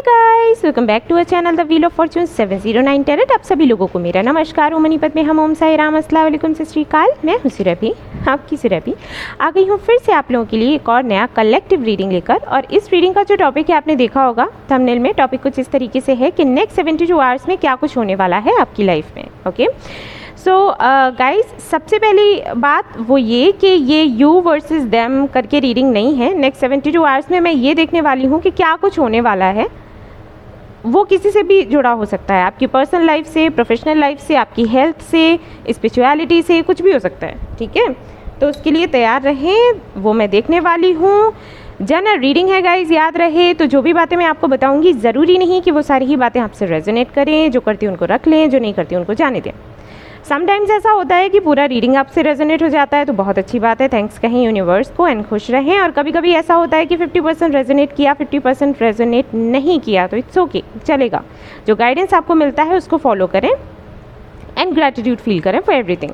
Guys, welcome back to our channel the wheel of fortune 709 tarot. आप सभी लोगों को मेरा नमस्कार। ओम मनीपत में हम ओम साई राम, अस्सलाम वालेकुम, सत श्री अकाल। मैं हूँ सुरभि, आपकी सुरभि आ गई हूँ फिर से आप लोगों के लिए एक और नया कलेक्टिव रीडिंग लेकर। और इस रीडिंग का जो टॉपिक है आपने देखा होगा थंबनेल में, टॉपिक कुछ इस तरीके से है कि नेक्स्ट 72 आवर्स में क्या कुछ होने वाला है आपकी लाइफ में। ओके सो गाइस, सबसे पहली बात वो ये कि ये यू वर्सेस देम करके रीडिंग नहीं है। नेक्स्ट 72 आवर्स में मैं ये देखने वाली हूँ कि क्या कुछ होने वाला है। वो किसी से भी जुड़ा हो सकता है, आपकी पर्सनल लाइफ से, प्रोफेशनल लाइफ से, आपकी हेल्थ से, स्पिरिचुअलिटी से, कुछ भी हो सकता है। ठीक है, तो उसके लिए तैयार रहें, वो मैं देखने वाली हूँ। जनरल रीडिंग है गाइज, याद रहे। तो जो भी बातें मैं आपको बताऊंगी ज़रूरी नहीं कि वो सारी ही बातें आपसे रेजोनेट करें। जो करती उनको रख लें, जो नहीं करती उनको जाने दें। समटाइम्स ऐसा होता है कि पूरा रीडिंग आपसे रेजोनेट हो जाता है, तो बहुत अच्छी बात है, थैंक्स कहें यूनिवर्स को एंड खुश रहें। और कभी कभी ऐसा होता है कि 50% रेजोनेट किया, 50% रेजोनेट नहीं किया, तो इट्स ओके, चलेगा। जो गाइडेंस आपको मिलता है उसको फॉलो करें एंड ग्रैटिट्यूड फील करें फॉर एवरीथिंग।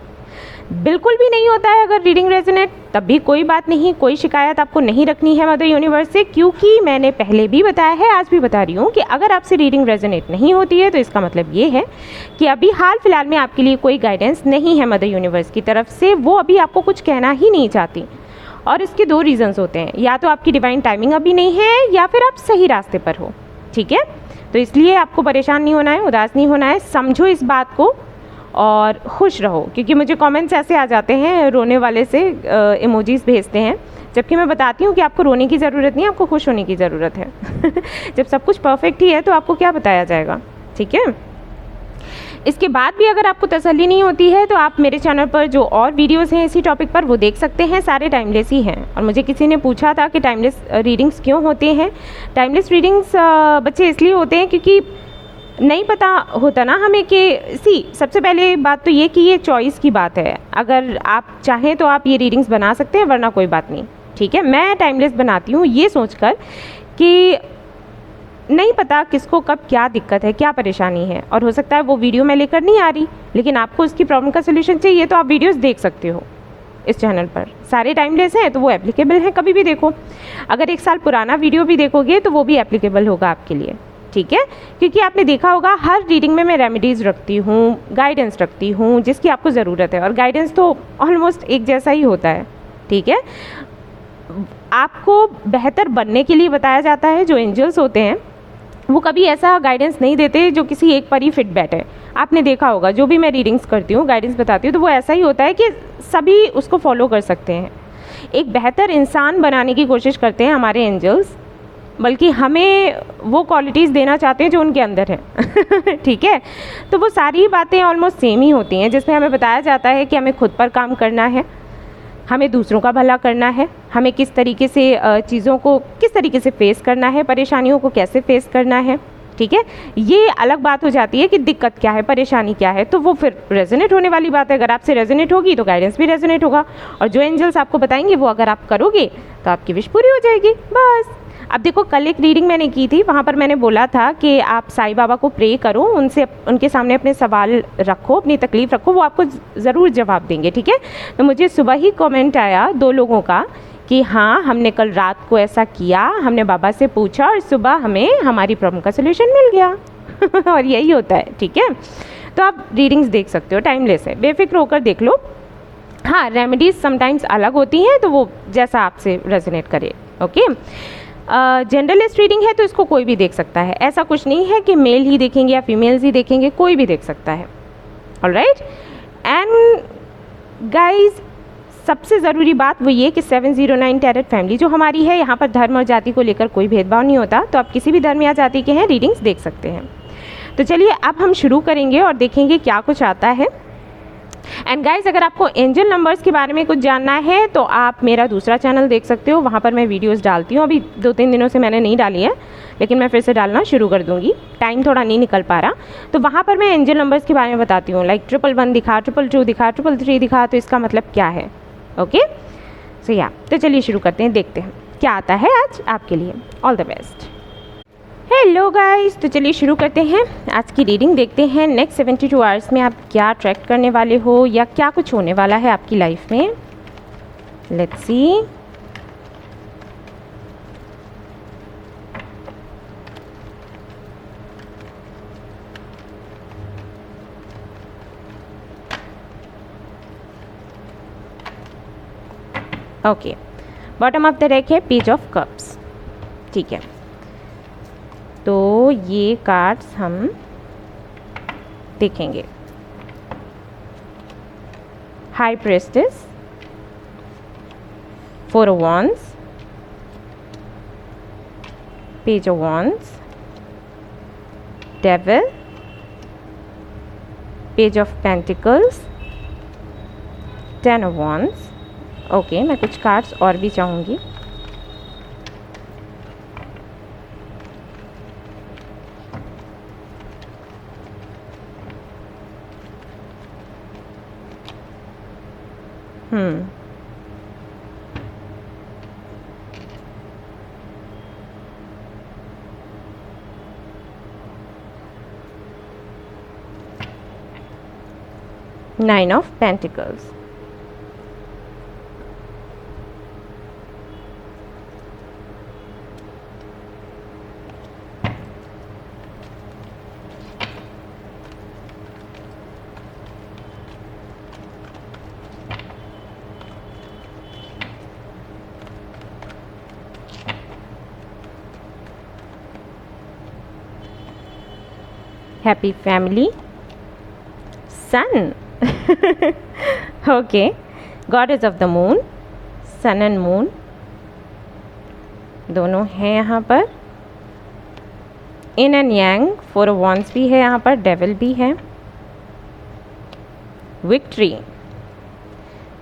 बिल्कुल भी नहीं होता है अगर रीडिंग रेजोनेट, तब भी कोई बात नहीं, कोई शिकायत आपको नहीं रखनी है मदर यूनिवर्स से, क्योंकि मैंने पहले भी बताया है, आज भी बता रही हूँ कि अगर आपसे रीडिंग रेजोनेट नहीं होती है तो इसका मतलब ये है कि अभी हाल फिलहाल में आपके लिए कोई गाइडेंस नहीं है मदर यूनिवर्स की तरफ से। वो अभी आपको कुछ कहना ही नहीं चाहती, और इसके दो रीजंस होते हैं, या तो आपकी डिवाइन टाइमिंग अभी नहीं है या फिर आप सही रास्ते पर हो। ठीक है, तो इसलिए आपको परेशान नहीं होना है, उदास नहीं होना है, समझो इस बात को और खुश रहो। क्योंकि मुझे कमेंट्स ऐसे आ जाते हैं, रोने वाले से इमोजीज भेजते हैं, जबकि मैं बताती हूँ कि आपको रोने की ज़रूरत नहीं, आपको खुश होने की ज़रूरत है। जब सब कुछ परफेक्ट ही है तो आपको क्या बताया जाएगा। ठीक है, इसके बाद भी अगर आपको तसल्ली नहीं होती है तो आप मेरे चैनल पर जो और वीडियोस हैं इसी टॉपिक पर वो देख सकते हैं, सारे टाइमलेस ही हैं। और मुझे किसी ने पूछा था कि टाइमलेस रीडिंग्स क्यों होते हैं। टाइमलेस रीडिंग्स बच्चे इसलिए होते हैं क्योंकि नहीं पता होता ना हमें कि सबसे पहले बात तो ये कि ये चॉइस की बात है। अगर आप चाहें तो आप ये रीडिंग्स बना सकते हैं, वरना कोई बात नहीं। ठीक है, मैं टाइमलेस बनाती हूँ ये सोचकर कि नहीं पता किसको कब क्या दिक्कत है, क्या परेशानी है, और हो सकता है वो वीडियो मैं लेकर नहीं आ रही, लेकिन आपको उसकी प्रॉब्लम का सोल्यूशन चाहिए तो आप वीडियोस देख सकते हो इस चैनल पर। सारे टाइमलेस हैं तो वो एप्लीकेबल हैं, कभी भी देखो। अगर 1 साल पुराना वीडियो भी देखोगे तो वो भी एप्लीकेबल होगा आपके लिए। ठीक है, क्योंकि आपने देखा होगा हर रीडिंग में मैं रेमेडीज़ रखती हूँ, गाइडेंस रखती हूँ जिसकी आपको ज़रूरत है, और गाइडेंस तो ऑलमोस्ट एक जैसा ही होता है। ठीक है, आपको बेहतर बनने के लिए बताया जाता है। जो एंजल्स होते हैं वो कभी ऐसा गाइडेंस नहीं देते जो किसी एक पर ही फिट बैठे। आपने देखा होगा जो भी मैं रीडिंग्स करती हूँ, गाइडेंस बताती हूँ, तो वो ऐसा ही होता है कि सभी उसको फॉलो कर सकते हैं। एक बेहतर इंसान बनाने की कोशिश करते हैं हमारे एंजल्स, बल्कि हमें वो क्वालिटीज़ देना चाहते हैं जो उनके अंदर है। ठीक है, तो वो सारी बातें ऑलमोस्ट सेम ही होती हैं, जिसमें हमें बताया जाता है कि हमें खुद पर काम करना है, हमें दूसरों का भला करना है, हमें किस तरीके से चीज़ों को किस तरीके से फेस करना है, परेशानियों को कैसे फेस करना है। ठीक है, ये अलग बात हो जाती है कि दिक्कत क्या है, परेशानी क्या है, तो वो फिर रेजोनेट होने वाली बात है। अगर आपसे रेजोनेट होगी तो गाइडेंस भी रेजोनेट होगा, और जो एंजल्स आपको बताएंगे वो अगर आप करोगे तो आपकी विश पूरी हो जाएगी, बस। अब देखो, कल एक रीडिंग मैंने की थी, वहाँ पर मैंने बोला था कि आप साईं बाबा को प्रे करो, उनसे उनके सामने अपने सवाल रखो, अपनी तकलीफ़ रखो, वो आपको ज़रूर जवाब देंगे। ठीक है, तो मुझे सुबह ही कमेंट आया 2 लोगों का कि हाँ, हमने कल रात को ऐसा किया, हमने बाबा से पूछा और सुबह हमें हमारी प्रॉब्लम का सोल्यूशन मिल गया। और यही होता है। ठीक है, तो आप रीडिंग्स देख सकते हो, टाइमलेस है, बेफिक्र होकर देख लो। हाँ, रेमेडीज़ समटाइम्स अलग होती हैं, तो वो जैसा आपसे रेजोनेट करे। ओके, जनरलिस्ट रीडिंग है तो इसको कोई भी देख सकता है, ऐसा कुछ नहीं है कि मेल ही देखेंगे या फीमेल्स ही देखेंगे, कोई भी देख सकता है। ऑलराइट, एंड गाइज, सबसे ज़रूरी बात वो ये कि 709 टैरेट फैमिली जो हमारी है, यहाँ पर धर्म और जाति को लेकर कोई भेदभाव नहीं होता, तो आप किसी भी धर्म या जाति के हैं रीडिंग्स देख सकते हैं। तो चलिए अब हम शुरू करेंगे और देखेंगे क्या कुछ आता है। एंड गाइज, अगर आपको एंजल नंबर्स के बारे में कुछ जानना है तो आप मेरा दूसरा चैनल देख सकते हो, वहाँ पर मैं वीडियोस डालती हूँ। अभी 2-3 दिनों से मैंने नहीं डाली है, लेकिन मैं फिर से डालना शुरू कर दूँगी, टाइम थोड़ा नहीं निकल पा रहा। तो वहाँ पर मैं एंजल नंबर्स के बारे में बताती हूँ, लाइक 111 दिखा, 222 दिखा, 333 दिखा, तो इसका मतलब क्या है। ओके, सो या, तो चलिए शुरू करते हैं, देखते हैं क्या आता है आज आपके लिए। All the best. Hello guys, तो चलिए शुरू करते हैं आज की रीडिंग, देखते हैं नेक्स्ट 72 आवर्स में आप क्या अट्रैक्ट करने वाले हो या क्या कुछ होने वाला है आपकी लाइफ में। Let's see. Okay, bottom of the deck है पेज ऑफ कप्स। ठीक है, तो ये कार्ड्स हम देखेंगे। High प्रेस्टेस, 4 of Wands, Page of Wands, Devil, Page of Pentacles, 10 of Wands। Okay, मैं कुछ कार्ड्स और भी चाहूँगी। Nine of Pentacles, Happy Family, Sun। Okay, goddess of the moon, sun and moon दोनों हैं यहाँ पर। Yin and yang, 4 of Wands भी है यहाँ पर, डेविल भी है। Victory,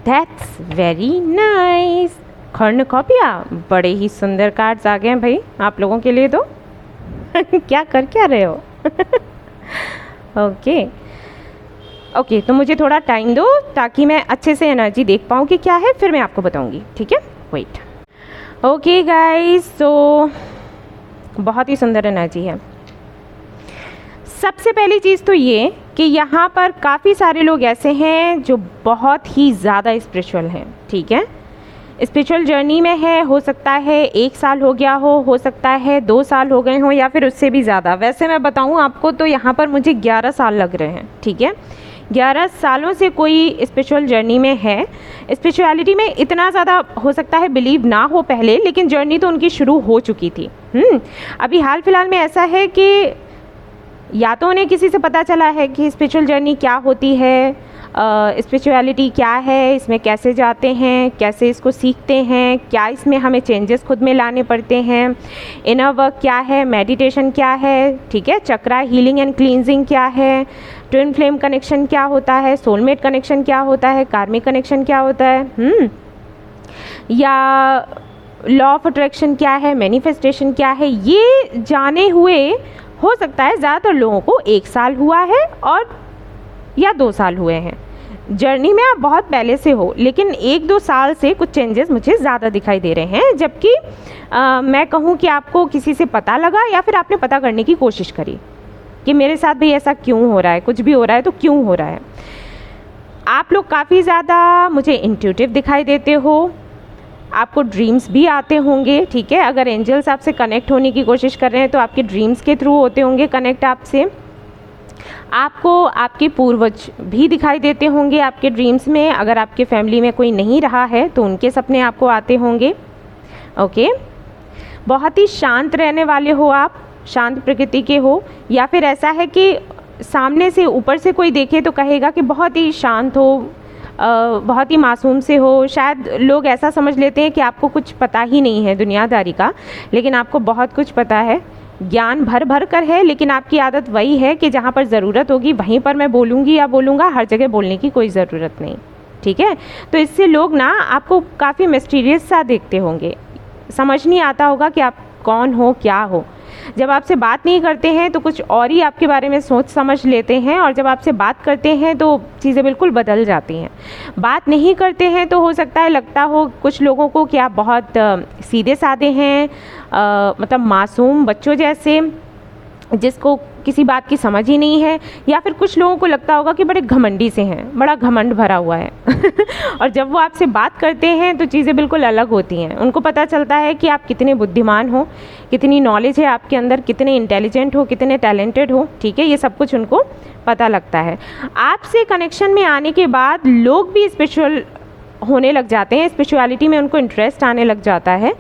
that's very nice. Cornucopia, बड़े ही सुंदर कार्ड्स आ गए हैं भाई आप लोगों के लिए तो। क्या कर क्या रहे हो? ओके ओके, तो मुझे थोड़ा टाइम दो ताकि मैं अच्छे से एनर्जी देख पाऊँ कि क्या है, फिर मैं आपको बताऊँगी। ठीक है, वेट। ओके गाइस, तो बहुत ही सुंदर एनर्जी है। सबसे पहली चीज़ तो ये कि यहाँ पर काफ़ी सारे लोग ऐसे हैं जो बहुत ही ज़्यादा स्पिरिचुअल हैं। ठीक है, स्पिरिचुअल जर्नी में है, हो सकता है 1 साल हो गया हो सकता है 2 साल हो गए हों, या फिर उससे भी ज़्यादा। वैसे मैं बताऊँ आपको तो यहाँ पर मुझे 11 साल लग रहे हैं। ठीक है, 11 सालों से कोई स्पिरिचुअल जर्नी में है। स्पिरिचुअलिटी में इतना ज़्यादा हो सकता है बिलीव ना हो पहले, लेकिन जर्नी तो उनकी शुरू हो चुकी थी। अभी हाल फिलहाल में ऐसा है कि या तो उन्हें किसी से पता चला है कि स्पिरिचुअल जर्नी क्या होती है, स्पिरिचुअलिटी क्या है, इसमें कैसे जाते हैं, कैसे इसको सीखते हैं, क्या इसमें हमें चेंजेस खुद में लाने पड़ते हैं, इनर वर्क क्या है, मेडिटेशन क्या है, ठीक है, चक्रा हीलिंग एंड क्लींजिंग क्या है, ट्विन फ्लेम कनेक्शन क्या होता है, सोलमेट कनेक्शन क्या होता है, कार्मिक कनेक्शन क्या होता है, या लॉ ऑफ अट्रैक्शन क्या है, मैनिफेस्टेशन क्या है। ये जाने हुए हो सकता है ज़्यादातर लोगों को 1 साल हुआ है और या 2 साल हुए हैं। जर्नी में आप बहुत पहले से हो, लेकिन 1-2 साल से कुछ चेंजेस मुझे ज़्यादा दिखाई दे रहे हैं। जबकि मैं कहूँ कि आपको किसी से पता लगा या फिर आपने पता करने की कोशिश करी कि मेरे साथ भी ऐसा क्यों हो रहा है, कुछ भी हो रहा है तो क्यों हो रहा है। आप लोग काफ़ी ज़्यादा मुझे इंट्यूटिव दिखाई देते हो, आपको ड्रीम्स भी आते होंगे। ठीक है, अगर एंजल्स आपसे कनेक्ट होने की कोशिश कर रहे हैं तो आपके ड्रीम्स के थ्रू होते होंगे कनेक्ट आपसे। आपको आपके पूर्वज भी दिखाई देते होंगे आपके ड्रीम्स में। अगर आपके फैमिली में कोई नहीं रहा है तो उनके सपने आपको आते होंगे। ओके, बहुत ही शांत रहने वाले हो आप, शांत प्रकृति के हो, या फिर ऐसा है कि सामने से ऊपर से कोई देखे तो कहेगा कि बहुत ही शांत हो, बहुत ही मासूम से हो। शायद लोग ऐसा समझ लेते हैं कि आपको कुछ पता ही नहीं है दुनियादारी का, लेकिन आपको बहुत कुछ पता है, ज्ञान भर भर कर है। लेकिन आपकी आदत वही है कि जहाँ पर ज़रूरत होगी वहीं पर मैं बोलूँगी या बोलूँगा, हर जगह बोलने की कोई ज़रूरत नहीं। ठीक है, तो इससे लोग ना आपको काफ़ी मिस्टीरियस सा देखते होंगे, समझ नहीं आता होगा कि आप कौन हो, क्या हो। जब आपसे बात नहीं करते हैं तो कुछ और ही आपके बारे में सोच समझ लेते हैं, और जब आपसे बात करते हैं तो चीज़ें बिल्कुल बदल जाती हैं। बात नहीं करते हैं तो हो सकता है लगता हो कुछ लोगों को कि आप बहुत सीधे साधे हैं, मतलब मासूम बच्चों जैसे, जिसको किसी बात की समझ ही नहीं है। या फिर कुछ लोगों को लगता होगा कि बड़े घमंडी से हैं, बड़ा घमंड भरा हुआ है। और जब वो आपसे बात करते हैं तो चीज़ें बिल्कुल अलग होती हैं। उनको पता चलता है कि आप कितने बुद्धिमान हो, कितनी नॉलेज है आपके अंदर, कितने इंटेलिजेंट हो, कितने टैलेंटेड हो। ठीक है, ये सब कुछ उनको पता लगता है। आपसे कनेक्शन में आने के बाद लोग भी स्पिरिचुअल होने लग जाते हैं, स्पिरिचुअलिटी में उनको इंटरेस्ट आने लग जाता है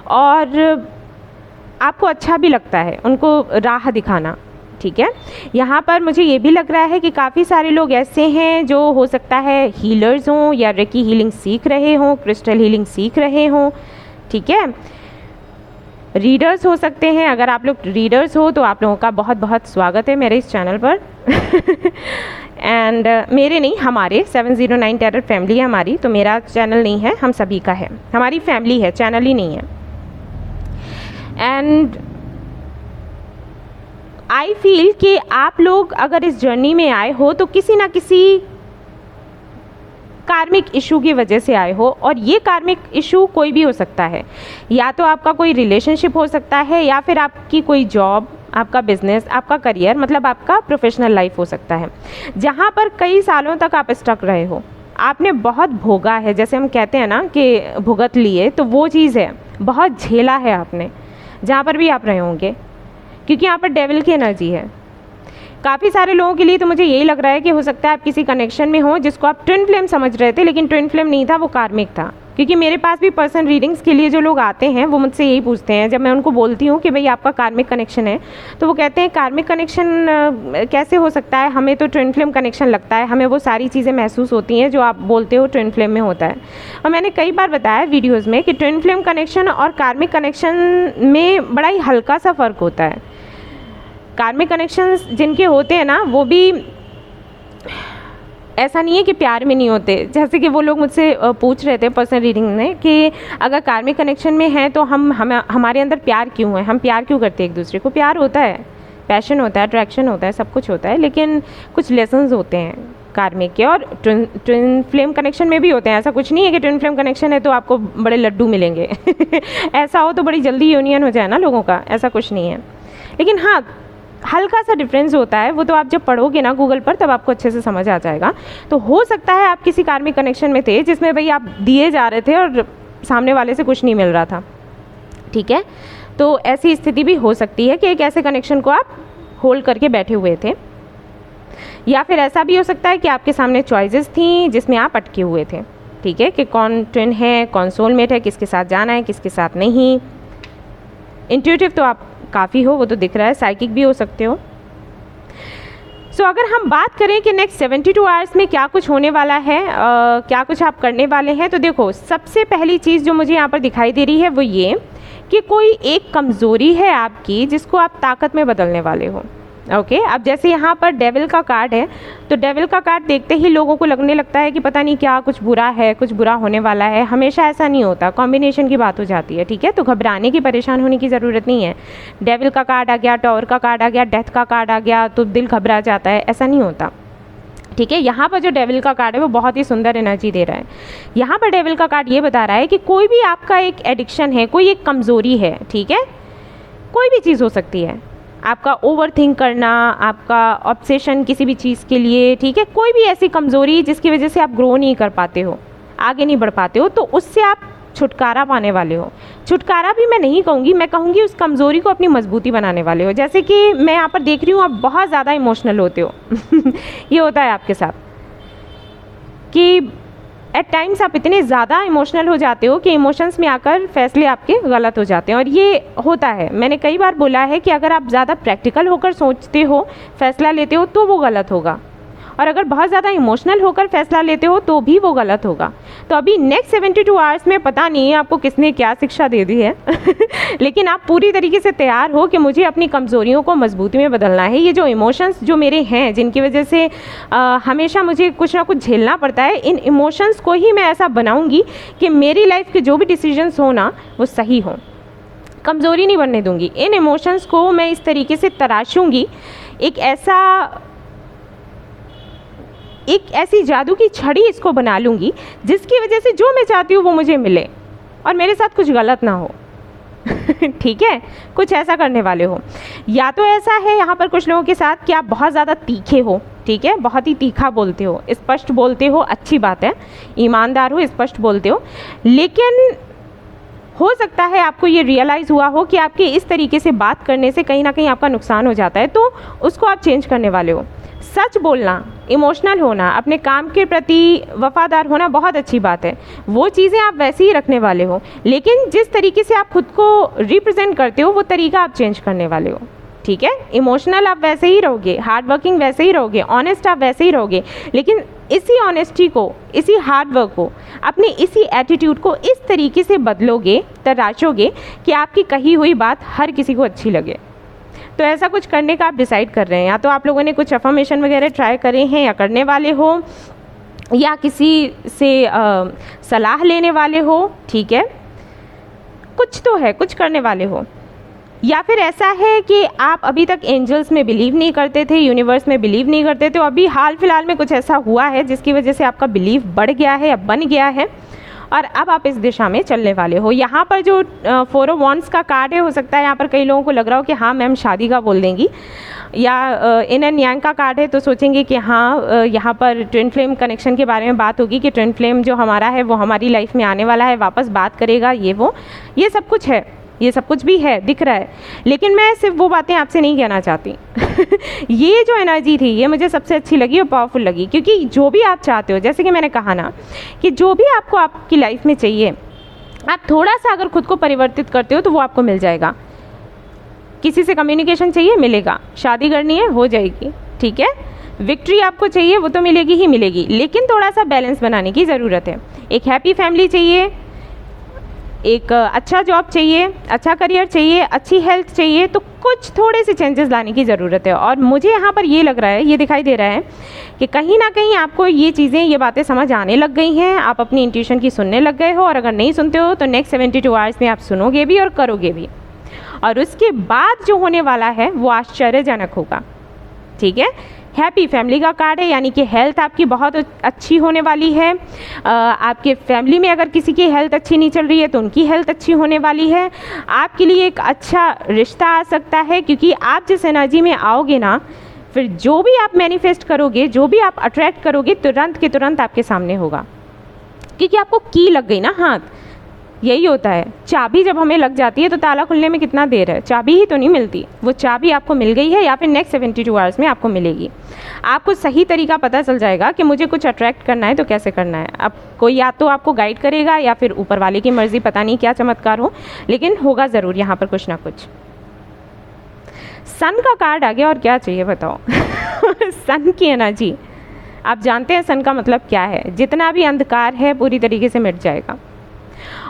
और आपको अच्छा भी लगता है उनको राह दिखाना। ठीक है, यहाँ पर मुझे ये भी लग रहा है कि काफ़ी सारे लोग ऐसे हैं जो हो सकता है हीलर्स हों या रेकी हीलिंग सीख रहे हों, क्रिस्टल हीलिंग सीख रहे हों। ठीक है, रीडर्स हो सकते हैं। अगर आप लोग रीडर्स हो तो आप लोगों का बहुत बहुत स्वागत है मेरे इस चैनल पर एंड मेरे नहीं, हमारे 709 टैरर फैमिली है हमारी, तो मेरा चैनल नहीं है, हम सभी का है, हमारी फैमिली है, चैनल ही नहीं है। एंड आई फील कि आप लोग अगर इस जर्नी में आए हो तो किसी ना किसी कार्मिक इशू की वजह से आए हो, और ये कार्मिक इशू कोई भी हो सकता है। या तो आपका कोई रिलेशनशिप हो सकता है, या फिर आपकी कोई जॉब, आपका बिजनेस, आपका करियर, मतलब आपका प्रोफेशनल लाइफ हो सकता है, जहाँ पर कई सालों तक आप स्टक रहे हो, आपने बहुत भोगा है, जैसे हम कहते हैं ना कि भुगत लिए, तो वो चीज़ है, बहुत झेला है आपने, जहाँ पर भी आप रहे होंगे, क्योंकि यहाँ पर डेविल की एनर्जी है। काफ़ी सारे लोगों के लिए तो मुझे यही लग रहा है कि हो सकता है आप किसी कनेक्शन में हो जिसको आप ट्विन फ्लेम समझ रहे थे, लेकिन ट्विन फ्लेम नहीं था, वो कार्मिक था। क्योंकि मेरे पास भी पर्सन रीडिंग्स के लिए जो लोग आते हैं वो मुझसे यही पूछते हैं, जब मैं उनको बोलती हूँ कि भाई आपका कार्मिक कनेक्शन है, तो वो कहते हैं कार्मिक कनेक्शन कैसे हो सकता है, हमें तो ट्विन फ्लेम कनेक्शन लगता है, हमें वो सारी चीज़ें महसूस होती हैं जो आप बोलते हो ट्विन फ्लेम में होता है। और मैंने कई बार बताया वीडियोज़ में कि ट्विन फ्लेम कनेक्शन और कार्मिक कनेक्शन में बड़ा ही हल्का सा फ़र्क होता है। कार्मिक कनेक्शंस जिनके होते हैं ना, वो भी ऐसा नहीं है कि प्यार में नहीं होते। जैसे कि वो लोग मुझसे पूछ रहे थे पर्सनल रीडिंग में कि अगर कार्मिक कनेक्शन में हैं तो हमारे अंदर प्यार क्यों है, हम प्यार क्यों करते हैं एक दूसरे को। प्यार होता है, पैशन होता है, अट्रैक्शन होता है, सब कुछ होता है, लेकिन कुछ लेसन्स होते हैं कार्मिक के, और ट्विन फ्लेम कनेक्शन में भी होते हैं। ऐसा कुछ नहीं है कि ट्विन फ्लेम कनेक्शन है तो आपको बड़े लड्डू मिलेंगे ऐसा हो तो बड़ी जल्दी यूनियन हो जाए ना लोगों का, ऐसा कुछ नहीं है। लेकिन हाँ, हल्का सा डिफरेंस होता है, वो तो आप जब पढ़ोगे ना गूगल पर तब आपको अच्छे से समझ आ जाएगा। तो हो सकता है आप किसी कार्मिक कनेक्शन में थे जिसमें भाई आप दिए जा रहे थे और सामने वाले से कुछ नहीं मिल रहा था। ठीक है, तो ऐसी स्थिति भी हो सकती है कि एक ऐसे कनेक्शन को आप होल्ड करके बैठे हुए थे, या फिर ऐसा भी हो सकता है कि आपके सामने चॉइसेस थी जिसमें आप अटके हुए थे। ठीक है, कि कौन ट्विन है, कौन सोलमेट है, किसके साथ जाना है, किसके साथ नहीं। इंट्यूटिव तो आप काफ़ी हो, वो तो दिख रहा है, साइकिक भी हो सकते हो। सो अगर हम बात करें कि नेक्स्ट 72 आवर्स में क्या कुछ होने वाला है, क्या कुछ आप करने वाले हैं, तो देखो सबसे पहली चीज़ जो मुझे यहाँ पर दिखाई दे रही है वो ये कि कोई एक कमज़ोरी है आपकी जिसको आप ताकत में बदलने वाले हो। ओके, अब जैसे यहाँ पर डेविल का कार्ड है, तो डेविल का कार्ड देखते ही लोगों को लगने लगता है कि पता नहीं क्या कुछ बुरा है, कुछ बुरा होने वाला है। हमेशा ऐसा नहीं होता, कॉम्बिनेशन की बात हो जाती है। ठीक है, तो घबराने की, परेशान होने की ज़रूरत नहीं है। डेविल का कार्ड आ गया, टॉवर का कार्ड आ गया, डेथ का कार्ड आ गया तो दिल घबरा जाता है, ऐसा नहीं होता। ठीक है, यहाँ पर जो डेविल का कार्ड है वो बहुत ही सुंदर एनर्जी दे रहा है। यहाँ पर डेविल का कार्ड ये बता रहा है कि कोई भी आपका एक एडिक्शन है, कोई एक कमज़ोरी है। ठीक है, कोई भी चीज़ हो सकती है, आपका ओवर थिंक करना, आपका ऑब्सेशन किसी भी चीज़ के लिए। ठीक है, कोई भी ऐसी कमज़ोरी जिसकी वजह से आप ग्रो नहीं कर पाते हो, आगे नहीं बढ़ पाते हो, तो उससे आप छुटकारा पाने वाले हो। छुटकारा भी मैं नहीं कहूँगी, मैं कहूँगी उस कमज़ोरी को अपनी मजबूती बनाने वाले हो। जैसे कि मैं यहाँ पर देख रही हूँ आप बहुत ज़्यादा इमोशनल होते हो ये होता है आपके साथ कि एट टाइम्स आप इतने ज़्यादा इमोशनल हो जाते हो कि इमोशंस में आकर फैसले आपके गलत हो जाते हैं, और ये होता है। मैंने कई बार बोला है कि अगर आप ज़्यादा प्रैक्टिकल होकर सोचते हो, फैसला लेते हो, तो वो गलत होगा, और अगर बहुत ज़्यादा इमोशनल होकर फैसला लेते हो तो भी वो गलत होगा। तो अभी नेक्स्ट 72 आवर्स में पता नहीं आपको किसने क्या शिक्षा दे दी है लेकिन आप पूरी तरीके से तैयार हो कि मुझे अपनी कमज़ोरियों को मजबूती में बदलना है। ये जो इमोशंस जो मेरे हैं, जिनकी वजह से हमेशा मुझे कुछ ना कुछ झेलना पड़ता है, इन इमोशंस को ही मैं ऐसा बनाऊँगी कि मेरी लाइफ के जो भी डिसीजंस हो ना वो सही हों, कमज़ोरी नहीं बनने दूँगी। इन इमोशंस को मैं इस तरीके से तराशूँगी, एक ऐसी जादू की छड़ी इसको बना लूँगी जिसकी वजह से जो मैं चाहती हूँ वो मुझे मिले और मेरे साथ कुछ गलत ना हो ठीक है, कुछ ऐसा करने वाले हो। या तो ऐसा है यहाँ पर कुछ लोगों के साथ कि आप बहुत ज़्यादा तीखे हो। ठीक है, बहुत ही तीखा बोलते हो, स्पष्ट बोलते हो, अच्छी बात है, ईमानदार हो, स्पष्ट बोलते हो, लेकिन हो सकता है आपको ये रियलाइज़ हुआ हो कि आपके इस तरीके से बात करने से कहीं ना कहीं आपका नुकसान हो जाता है, तो उसको आप चेंज करने वाले हो। सच बोलना, इमोशनल होना, अपने काम के प्रति वफादार होना बहुत अच्छी बात है, वो चीज़ें आप वैसे ही रखने वाले हो, लेकिन जिस तरीके से आप खुद को रिप्रेजेंट करते हो वो तरीका आप चेंज करने वाले हो। ठीक है, इमोशनल आप वैसे ही रहोगे, हार्ड वर्किंग वैसे ही रहोगे, ऑनेस्ट आप वैसे ही रहोगे, लेकिन इसी ऑनेस्टी को, इसी हार्ड वर्क को, अपने इसी एटीट्यूड को इस तरीके से बदलोगे, तराशोगे कि आपकी कही हुई बात हर किसी को अच्छी लगे। तो ऐसा कुछ करने का आप डिसाइड कर रहे हैं, या तो आप लोगों ने कुछ अफर्मेशन वगैरह ट्राई करे हैं या करने वाले हो, या किसी से सलाह लेने वाले हो। ठीक है, कुछ तो है, कुछ करने वाले हो। या फिर ऐसा है कि आप अभी तक एंजल्स में बिलीव नहीं करते थे, यूनिवर्स में बिलीव नहीं करते, तो अभी हाल फिलहाल में कुछ ऐसा हुआ है जिसकी वजह से आपका बिलीव बढ़ गया है या बन गया है, और अब आप इस दिशा में चलने वाले हो। यहाँ पर जो 4 ऑफ वॉन्ड्स का कार्ड है, हो सकता है यहाँ पर कई लोगों को लग रहा हो कि हाँ मैम शादी का बोल देंगी, या इन एंड यांग का कार्ड है तो सोचेंगे कि हाँ यहाँ पर ट्विन फ्लेम कनेक्शन के बारे में बात होगी कि ट्विन फ्लेम जो हमारा है वो हमारी लाइफ में आने वाला है, वापस बात करेगा, ये सब कुछ है, ये सब कुछ भी है, दिख रहा है, लेकिन मैं सिर्फ वो बातें आपसे नहीं कहना चाहती। ये जो एनर्जी थी ये मुझे सबसे अच्छी लगी और पावरफुल लगी, क्योंकि जो भी आप चाहते हो, जैसे कि मैंने कहा ना कि जो भी आपको आपकी लाइफ में चाहिए, आप थोड़ा सा अगर खुद को परिवर्तित करते हो तो वो आपको मिल जाएगा। किसी से कम्युनिकेशन चाहिए, मिलेगा। शादी करनी है, हो जाएगी। ठीक है, विक्ट्री आपको चाहिए, वो तो मिलेगी ही मिलेगी, लेकिन थोड़ा सा बैलेंस बनाने की ज़रूरत है। एक हैप्पी फैमिली चाहिए, एक अच्छा जॉब चाहिए, अच्छा करियर चाहिए, अच्छी हेल्थ चाहिए, तो कुछ थोड़े से चेंजेस लाने की ज़रूरत है। और मुझे यहाँ पर ये लग रहा है, ये दिखाई दे रहा है कि कहीं ना कहीं आपको ये चीज़ें, ये बातें समझ आने लग गई हैं, आप अपनी इंट्यूशन की सुनने लग गए हो, और अगर नहीं सुनते हो तो नेक्स्ट 72 आवर्स में आप सुनोगे भी और करोगे भी, और उसके बाद जो होने वाला है वो आश्चर्यजनक होगा। ठीक है, हैप्पी फैमिली का कार्ड है, यानी कि हेल्थ आपकी बहुत अच्छी होने वाली है। आपके फैमिली में अगर किसी की हेल्थ अच्छी नहीं चल रही है तो उनकी हेल्थ अच्छी होने वाली है। आपके लिए एक अच्छा रिश्ता आ सकता है, क्योंकि आप जिस एनर्जी में आओगे ना, फिर जो भी आप मैनिफेस्ट करोगे, जो भी आप अट्रैक्ट करोगे, तुरंत के तुरंत आपके सामने होगा, क्योंकि आपको की लग गई ना हाथ। यही होता है, चाबी जब हमें लग जाती है तो ताला खुलने में कितना देर है, चाबी ही तो नहीं मिलती, वो चाबी आपको मिल गई है, या फिर नेक्स्ट 72 आवर्स में आपको मिलेगी। आपको सही तरीका पता चल जाएगा कि मुझे कुछ अट्रैक्ट करना है तो कैसे करना है। अब कोई या तो आपको गाइड करेगा या फिर ऊपर वाले की मर्जी, पता नहीं क्या चमत्कार हो, लेकिन होगा ज़रूर यहाँ पर कुछ ना कुछ। सन का कार्ड आ गया, और क्या चाहिए बताओ। सन की एनर्जी, आप जानते हैं सन का मतलब क्या है, जितना भी अंधकार है पूरी तरीके से मिट जाएगा।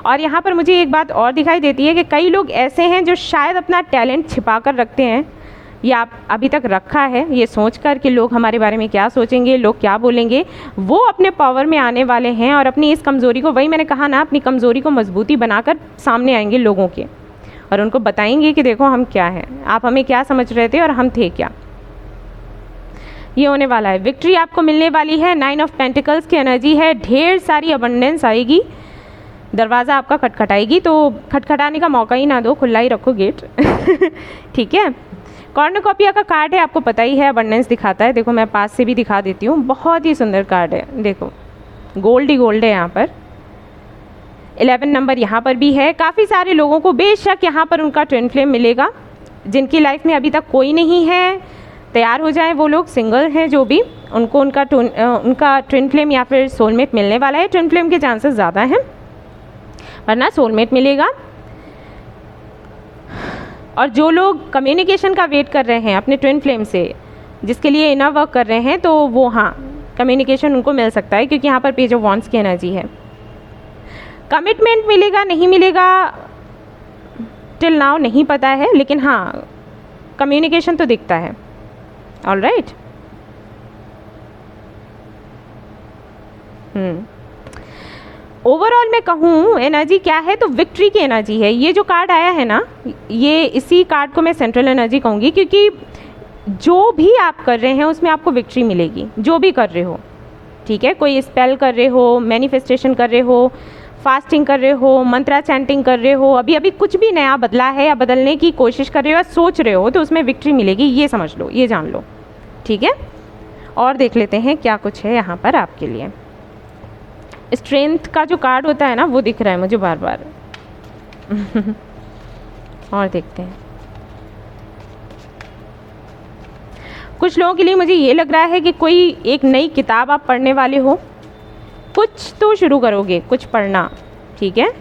और यहाँ पर मुझे एक बात और दिखाई देती है कि कई लोग ऐसे हैं जो शायद अपना टैलेंट छिपा कर रखते हैं, या अभी तक रखा है ये सोच कर कि लोग हमारे बारे में क्या सोचेंगे, लोग क्या बोलेंगे। वो अपने पावर में आने वाले हैं, और अपनी इस कमज़ोरी को, वही मैंने कहा ना, अपनी कमज़ोरी को मजबूती बनाकर सामने आएंगे लोगों के, और उनको बताएंगे कि देखो हम क्या हैं, आप हमें क्या समझ रहे थे और हम थे क्या। ये होने वाला है। विक्ट्री आपको मिलने वाली है। 9 ऑफ पेंटिकल्स की एनर्जी है, ढेर सारी अबंडेंस आएगी। दरवाज़ा आपका खटखटाएगी, तो खटखटाने का मौका ही ना दो, खुला ही रखो गेट। ठीक है, कॉर्नुकोपिया का कार्ड है, आपको पता ही है, अबंडेंस दिखाता है। देखो मैं पास से भी दिखा देती हूँ, बहुत ही सुंदर कार्ड है। देखो गोल्ड ही गोल्ड है यहाँ पर। 11 नंबर यहाँ पर भी है। काफ़ी सारे लोगों को बेशक यहाँ पर उनका ट्विन फ्लेम मिलेगा। जिनकी लाइफ में अभी तक कोई नहीं है, तैयार हो जाए वो लोग, सिंगल हैं जो भी, उनको उनका ट्विन फ्लेम या फिर सोलमेट मिलने वाला है। ट्विन फ्लेम के चांसेस ज़्यादा हैं, वरना सोलमेट मिलेगा। और जो लोग कम्युनिकेशन का वेट कर रहे हैं अपने ट्विन फ्लेम से, जिसके लिए इनर वर्क कर रहे हैं, तो वो हाँ कम्युनिकेशन उनको मिल सकता है, क्योंकि यहाँ पर पेज ऑफ वॉन्ड्स की एनर्जी है। कमिटमेंट मिलेगा नहीं मिलेगा टिल नाउ नहीं पता है, लेकिन हाँ कम्युनिकेशन तो दिखता है। All right. ओवरऑल मैं कहूँ एनर्जी क्या है, तो विक्ट्री की एनर्जी है। ये जो कार्ड आया है ना, ये इसी कार्ड को मैं सेंट्रल एनर्जी कहूँगी, क्योंकि जो भी आप कर रहे हैं उसमें आपको विक्ट्री मिलेगी, जो भी कर रहे हो। ठीक है, कोई स्पेल कर रहे हो, मैनिफेस्टेशन कर रहे हो, फास्टिंग कर रहे हो, मंत्रा चैंटिंग कर रहे हो, अभी अभी कुछ भी नया बदला है या बदलने की कोशिश कर रहे हो या सोच रहे हो, तो उसमें विक्ट्री मिलेगी। ये समझ लो, ये जान लो। ठीक है, और देख लेते हैं क्या कुछ है यहाँ पर आपके लिए। स्ट्रेंथ का जो कार्ड होता है ना, वो दिख रहा है मुझे बार बार। और देखते हैं। कुछ लोगों के लिए मुझे ये लग रहा है कि कोई एक नई किताब आप पढ़ने वाले हो, कुछ तो शुरू करोगे कुछ पढ़ना, ठीक है।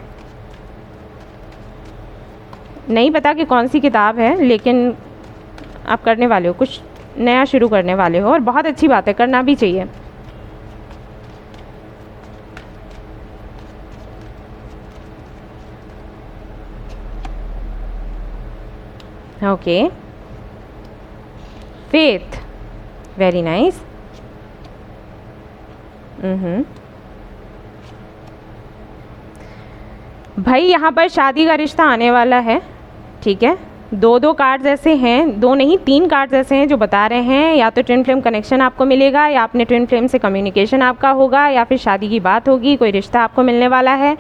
नहीं पता कि कौन सी किताब है, लेकिन आप करने वाले हो, कुछ नया शुरू करने वाले हो, और बहुत अच्छी बात है, करना भी चाहिए। Okay, faith, very nice. भाई यहाँ पर शादी का रिश्ता आने वाला है, ठीक है। दो दो कार्ड्स ऐसे हैं, दो नहीं 3 कार्ड्स ऐसे हैं जो बता रहे हैं या तो ट्विन फ्लेम कनेक्शन आपको मिलेगा, या अपने ट्विन फ्लेम से कम्युनिकेशन आपका होगा, या फिर शादी की बात होगी, कोई रिश्ता आपको मिलने वाला है,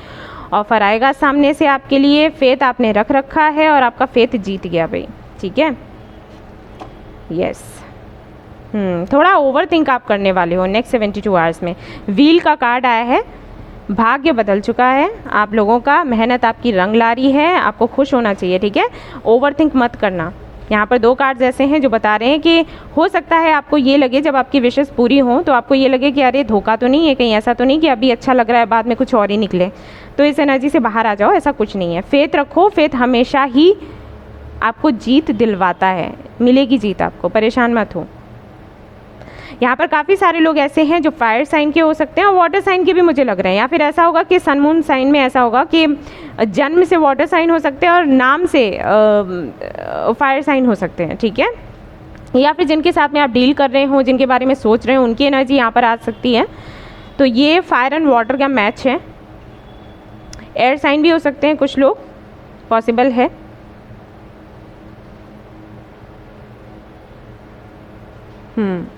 ऑफर आएगा सामने से आपके लिए। फेथ आपने रख रखा है और आपका फेथ जीत गया भाई, ठीक है। यस, थोड़ा ओवर थिंक आप करने वाले हो नेक्स्ट 72 आवर्स में। व्हील का कार्ड आया है, भाग्य बदल चुका है आप लोगों का, मेहनत आपकी रंग ला रही है, आपको खुश होना चाहिए, ठीक है। ओवर थिंक मत करना। यहाँ पर 2 कार्ड्स ऐसे हैं जो बता रहे हैं कि हो सकता है आपको ये लगे जब आपकी विशेष पूरी हों तो आपको ये लगे कि अरे धोखा तो नहीं है, कहीं ऐसा तो नहीं कि अभी अच्छा लग रहा है बाद में कुछ और ही निकले, तो इस एनर्जी से बाहर आ जाओ, ऐसा कुछ नहीं है। फेथ रखो, फेथ हमेशा ही आपको जीत दिलवाता है, मिलेगी जीत आपको, परेशान मत हो। यहाँ पर काफ़ी सारे लोग ऐसे हैं जो फायर साइन के हो सकते हैं और वाटर साइन के भी मुझे लग रहे हैं, या फिर ऐसा होगा कि सन मून साइन में ऐसा होगा कि जन्म से वाटर साइन हो सकते हैं और नाम से फायर साइन हो सकते हैं, ठीक है। या फिर जिनके साथ में आप डील कर रहे हो, जिनके बारे में सोच रहे हो, उनकी एनर्जी यहाँ पर आ सकती है। तो ये फायर एंड वाटर का मैच है। एयर साइन भी हो सकते हैं कुछ लोग, पॉसिबल है।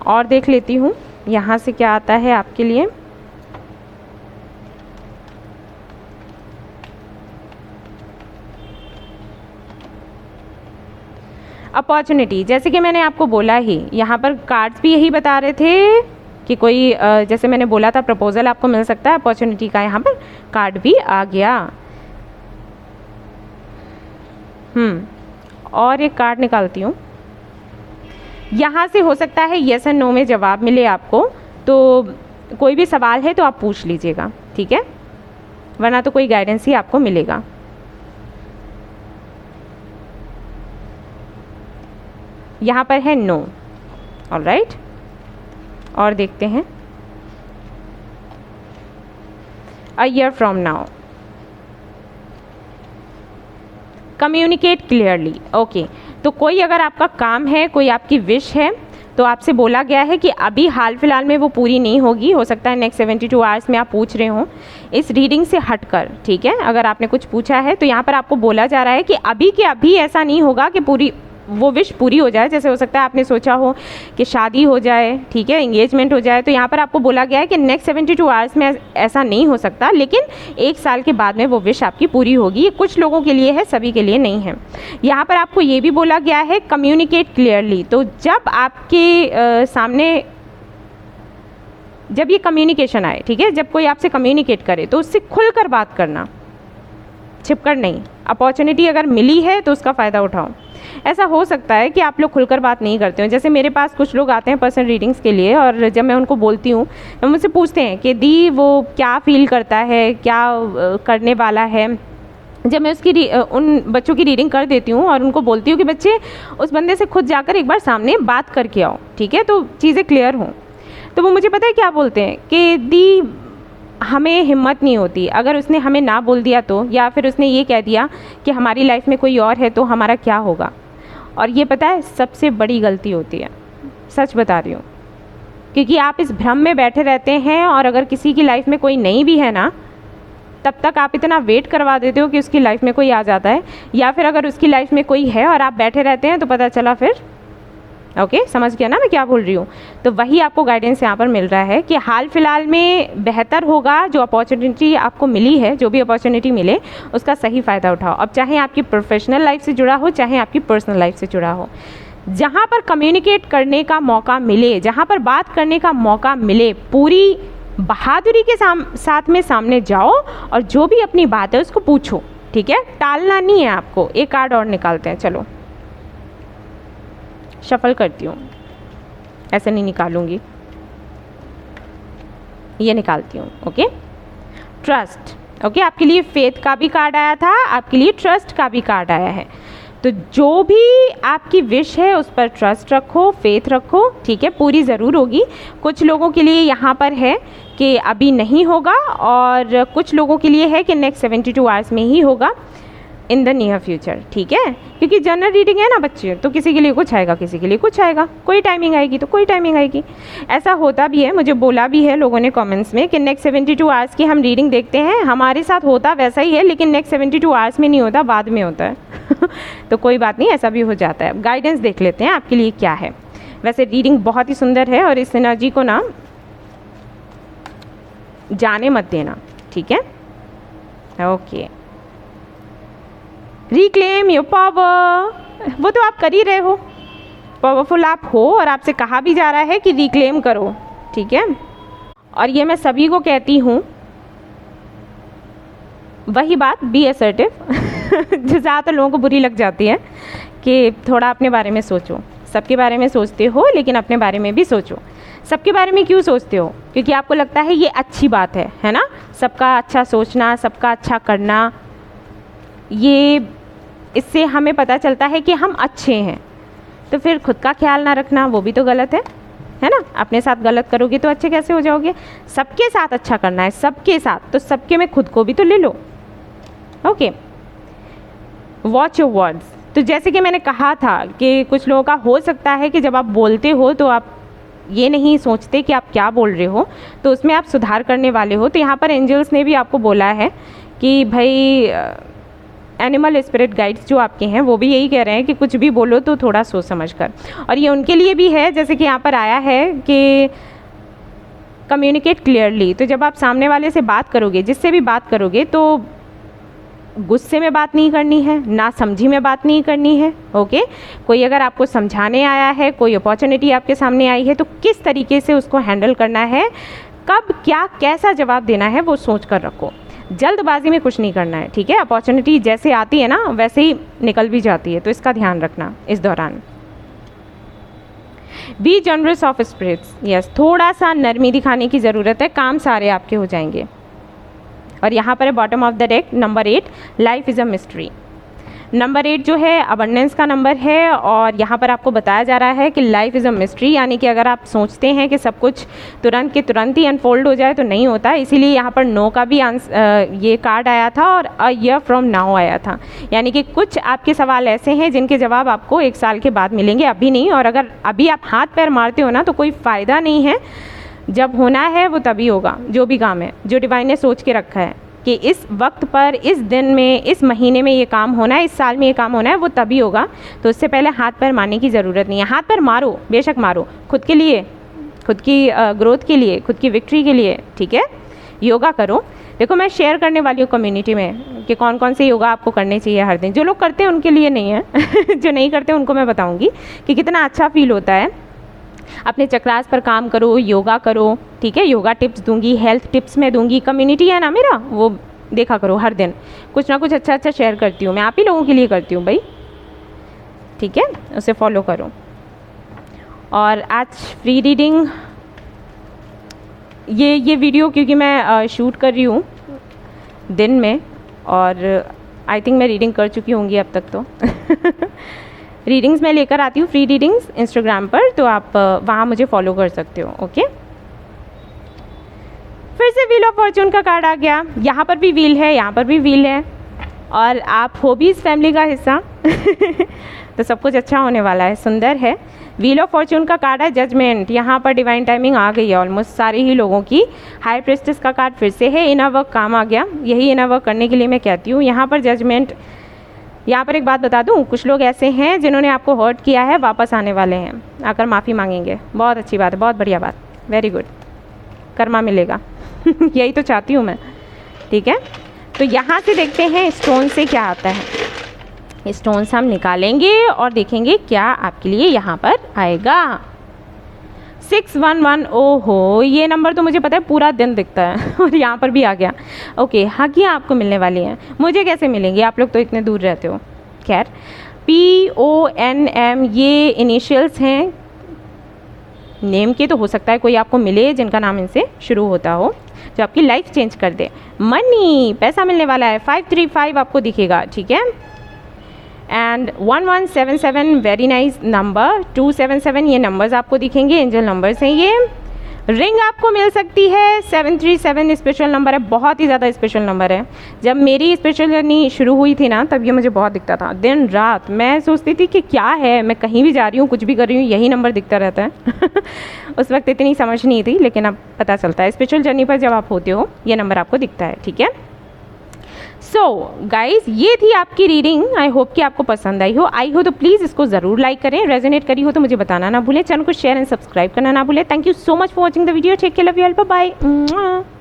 और देख लेती हूँ यहाँ से क्या आता है आपके लिए। अपॉर्चुनिटी, जैसे कि मैंने आपको बोला ही, यहाँ पर कार्ड्स भी यही बता रहे थे कि कोई जैसे मैंने बोला था प्रपोजल आपको मिल सकता है, अपॉर्चुनिटी का यहाँ पर कार्ड भी आ गया। और एक कार्ड निकालती हूँ, यहाँ से हो सकता है येस एंड नो में जवाब मिले आपको, तो कोई भी सवाल है तो आप पूछ लीजिएगा, ठीक है, वरना तो कोई गाइडेंस ही आपको मिलेगा। यहाँ पर है नो, ऑलराइट। और देखते हैं a year from now, communicate clearly. Okay, तो कोई अगर आपका काम है, कोई आपकी विश है, तो आपसे बोला गया है कि अभी हाल फिलहाल में वो पूरी नहीं होगी, हो सकता है नेक्स्ट 72 आवर्स में आप पूछ रहे हो इस रीडिंग से हटकर, ठीक है। अगर आपने कुछ पूछा है तो यहाँ पर आपको बोला जा रहा है कि अभी के अभी ऐसा नहीं होगा कि पूरी वो विश पूरी हो जाए। जैसे हो सकता है आपने सोचा हो कि शादी हो जाए, ठीक है, एंगेजमेंट हो जाए, तो यहाँ पर आपको बोला गया है कि नेक्स्ट 72 आवर्स में ऐसा नहीं हो सकता, लेकिन 1 साल के बाद में वो विश आपकी पूरी होगी। ये कुछ लोगों के लिए है, सभी के लिए नहीं है। यहाँ पर आपको ये भी बोला गया है कम्युनिकेट क्लियरली। तो जब आपके सामने जब ये कम्युनिकेशन आए, ठीक है, जब कोई आपसे कम्युनिकेट करे तो उससे खुलकर बात करना, छिपकर नहीं। अपॉर्चुनिटी अगर मिली है तो उसका फ़ायदा उठाओ। ऐसा हो सकता है कि आप लोग खुलकर बात नहीं करते हो। जैसे मेरे पास कुछ लोग आते हैं पर्सनल रीडिंग्स के लिए, और जब मैं उनको बोलती हूँ तो मुझसे पूछते हैं कि दी वो क्या फ़ील करता है, क्या करने वाला है। जब मैं उसकी उन बच्चों की रीडिंग कर देती हूँ और उनको बोलती हूँ कि बच्चे उस बंदे से खुद जाकर एक बार सामने बात करके आओ, ठीक है, तो चीज़ें क्लियर हों, तो वो मुझे पता है क्या बोलते हैं कि दी हमें हिम्मत नहीं होती, अगर उसने हमें ना बोल दिया तो, या फिर उसने ये कह दिया कि हमारी लाइफ में कोई और है तो हमारा क्या होगा। और ये पता है सबसे बड़ी गलती होती है, सच बता रही हूँ, क्योंकि आप इस भ्रम में बैठे रहते हैं, और अगर किसी की लाइफ में कोई नहीं भी है ना, तब तक आप इतना वेट करवा देते हो कि उसकी लाइफ में कोई आ जाता है, या फिर अगर उसकी लाइफ में कोई है और आप बैठे रहते हैं तो पता चला फिर, ओके, समझ गया ना मैं क्या बोल रही हूँ। तो वही आपको गाइडेंस यहाँ पर मिल रहा है कि हाल फिलहाल में बेहतर होगा, जो अपॉर्चुनिटी आपको मिली है, जो भी अपॉर्चुनिटी मिले उसका सही फ़ायदा उठाओ। अब चाहे आपकी प्रोफेशनल लाइफ से जुड़ा हो, चाहे आपकी पर्सनल लाइफ से जुड़ा हो, जहाँ पर कम्युनिकेट करने का मौका मिले, जहाँ पर बात करने का मौका मिले, पूरी बहादुरी के साथ में सामने जाओ और जो भी अपनी बात है उसको पूछो, ठीक है, टालना नहीं है आपको। एक कार्ड और निकालते हैं, चलो शफल करती हूँ। ऐसे नहीं निकालूंगी, ये निकालती हूँ। Okay, trust. ओके, आपके लिए फेथ का भी कार्ड आया था, आपके लिए ट्रस्ट का भी कार्ड आया है। तो जो भी आपकी विश है उस पर ट्रस्ट रखो, फेथ रखो, ठीक है, पूरी ज़रूर होगी। कुछ लोगों के लिए यहाँ पर है कि अभी नहीं होगा, और कुछ लोगों के लिए है कि नेक्स्ट 72 आवर्स में ही होगा, इन द नियर फ्यूचर, ठीक है। क्योंकि जनरल रीडिंग है ना बच्चे, तो किसी के लिए कुछ आएगा, किसी के लिए कुछ आएगा, कोई टाइमिंग आएगी तो कोई टाइमिंग आएगी। ऐसा होता भी है, मुझे बोला भी है लोगों ने कमेंट्स में कि नेक्स्ट 72 आवर्स की हम रीडिंग देखते हैं, हमारे साथ होता वैसा ही है, लेकिन नेक्स्ट 72 आवर्स में नहीं होता, बाद में होता है। तो कोई बात नहीं, ऐसा भी हो जाता है। गाइडेंस देख लेते हैं आपके लिए क्या है। वैसे रीडिंग बहुत ही सुंदर है, और इस एनर्जी को ना जाने मत देना, ठीक है। ओके, रिक्लेम योर पावर, वो तो आप कर ही रहे हो, पावरफुल आप हो, और आपसे कहा भी जा रहा है कि रिक्लेम करो, ठीक है। और ये मैं सभी को कहती हूँ, वही बात, बी असर्टिव। जो ज़्यादातर लोगों को बुरी लग जाती है कि थोड़ा अपने बारे में सोचो। सबके बारे में सोचते हो, लेकिन अपने बारे में भी सोचो। सबके बारे में क्यों सोचते हो? क्योंकि आपको लगता है ये अच्छी बात है ना। सबका अच्छा सोचना, सबका अच्छा करना, ये इससे हमें पता चलता है कि हम अच्छे हैं। तो फिर खुद का ख्याल ना रखना, वो भी तो गलत है ना। अपने साथ गलत करोगे तो अच्छे कैसे हो जाओगे? सबके साथ अच्छा करना है, सबके साथ, तो सबके में खुद को भी तो ले लो। Okay, watch your words. तो जैसे कि मैंने कहा था कि कुछ लोगों का हो सकता है कि जब आप बोलते हो तो आप ये नहीं सोचते कि आप क्या बोल रहे हो, तो उसमें आप सुधार करने वाले हो। तो यहाँ पर एंजल्स ने भी आपको बोला है कि भाई, एनिमल स्पिरिट गाइड्स जो आपके हैं वो भी यही कह रहे हैं कि कुछ भी बोलो तो थोड़ा सोच समझ कर। और ये उनके लिए भी है, जैसे कि यहाँ पर आया है कि कम्युनिकेट क्लियरली। तो जब आप सामने वाले से बात करोगे, जिससे भी बात करोगे, तो गुस्से में बात नहीं करनी है, ना समझी में बात नहीं करनी है। ओके, कोई अगर आपको समझाने आया है, कोई अपॉर्चुनिटी आपके सामने आई है, तो किस तरीके से उसको हैंडल करना है, कब क्या कैसा जवाब देना है, वो सोच कर रखो। जल्दबाजी में कुछ नहीं करना है, ठीक है। अपॉर्चुनिटी जैसे आती है ना, वैसे ही निकल भी जाती है, तो इसका ध्यान रखना इस दौरान। Be generous of spirits, yes, थोड़ा सा नरमी दिखाने की ज़रूरत है, काम सारे आपके हो जाएंगे। और यहाँ पर है bottom of the deck number 8, life is a mystery. Number 8 जो है अबंडेंस का नंबर है, और यहाँ पर आपको बताया जा रहा है कि लाइफ इज़ अ मिस्ट्री, यानी कि अगर आप सोचते हैं कि सब कुछ तुरंत के तुरंत ही अनफोल्ड हो जाए तो नहीं होता। इसीलिए यहाँ पर नो का भी ये कार्ड आया था, और अ ईयर फ्रॉम नाउ आया था। यानी कि कुछ आपके सवाल ऐसे हैं जिनके जवाब आपको 1 साल के बाद मिलेंगे, अभी नहीं। और अगर अभी आप हाथ पैर मारते हो ना, तो कोई फ़ायदा नहीं है। जब होना है वो तभी होगा, जो भी काम है, जो डिवाइन ने सोच के रखा है कि इस वक्त पर, इस दिन में, इस महीने में ये काम होना है, इस साल में ये काम होना है, वो तभी होगा। तो उससे पहले हाथ पैर मारने की ज़रूरत नहीं है। हाथ पैर मारो, बेशक मारो, खुद के लिए, खुद की ग्रोथ के लिए, खुद की विक्ट्री के लिए, ठीक है। योगा करो। देखो, मैं शेयर करने वाली हूँ कम्युनिटी में कि कौन कौन से योगा आपको करने चाहिए हर दिन। जो लोग करते हैं उनके लिए नहीं है। जो नहीं करते उनको मैं बताऊँगी कि कितना अच्छा फील होता है। अपने चक्रास पर काम करो, योगा करो, ठीक है। योगा टिप्स दूंगी, हेल्थ टिप्स मैं दूंगी, कम्युनिटी है ना मेरा, वो देखा करो। हर दिन कुछ ना कुछ अच्छा अच्छा शेयर करती हूँ मैं, आप ही लोगों के लिए करती हूँ भाई, ठीक है। उसे फॉलो करो। और आज फ्री रीडिंग, ये वीडियो क्योंकि मैं शूट कर रही हूँ दिन में, और आई थिंक मैं रीडिंग कर चुकी होंगी अब तक तो। रीडिंग्स मैं लेकर आती हूँ, फ्री रीडिंग्स इंस्टाग्राम पर, तो आप वहाँ मुझे फॉलो कर सकते हो। ओके, फिर से व्हील ऑफ फॉर्चून का कार्ड आ गया। यहाँ पर भी व्हील है, यहाँ पर भी व्हील है, और आप हो भी इस फैमिली का हिस्सा। तो सब कुछ अच्छा होने वाला है, सुंदर है। व्हील ऑफ फॉर्चून का कार्ड है जजमेंट। यहाँ पर डिवाइन टाइमिंग आ गई है ऑलमोस्ट सारे ही लोगों की। हाई प्रेस्टिस का कार्ड फिर से है, इनर वर्क काम आ गया। यही इनर वर्क करने के लिए मैं कहती हूँ। यहाँ पर जजमेंट, यहाँ पर एक बात बता दूँ, कुछ लोग ऐसे हैं जिन्होंने आपको हर्ट किया है, वापस आने वाले हैं, आकर माफ़ी मांगेंगे। बहुत अच्छी बात है, बहुत बढ़िया बात, वेरी गुड, कर्मा मिलेगा। यही तो चाहती हूँ मैं, ठीक है। तो यहाँ से देखते हैं स्टोन से क्या आता है। स्टोन हम निकालेंगे और देखेंगे क्या आपके लिए यहाँ पर आएगा। 611, ओहो, ये नंबर तो मुझे पता है पूरा दिन दिखता है, और यहाँ पर भी आ गया। ओके, हगियाँ आपको मिलने वाली हैं। मुझे कैसे मिलेंगी, आप लोग तो इतने दूर रहते हो। खैर, PONM ये इनिशियल्स हैं नेम के, तो हो सकता है कोई आपको मिले जिनका नाम इनसे शुरू होता हो, जो आपकी लाइफ चेंज कर दे। मनी, पैसा मिलने वाला है। 535 आपको दिखेगा, ठीक है। And 1177 very nice number. 277 ये नंबर्स आपको दिखेंगे, एंजल नंबर्स हैं ये। रिंग आपको मिल सकती है। 737 स्पेशल नंबर है, बहुत ही ज़्यादा स्पेशल नंबर है। जब मेरी स्पेशल जर्नी शुरू हुई थी ना, तब ये मुझे बहुत दिखता था। दिन रात मैं सोचती थी कि क्या है, मैं कहीं भी जा रही हूँ, कुछ भी कर रही हूँ, यही नंबर दिखता रहता है। उस वक्त इतनी समझ नहीं थी, लेकिन अब पता चलता है। स्पेशल जर्नी पर जब आप होते हो, ये नंबर आपको दिखता है, ठीक है। सो गाइज, ये थी आपकी रीडिंग। आई होप कि आपको पसंद आई हो तो प्लीज़ इसको ज़रूर लाइक करें। रेजोनेट करी हो तो मुझे बताना ना भूलें। चैनल को शेयर एंड सब्सक्राइब करना ना भूलें। Thank you so much for watching the video. Take care, love you all, bye bye.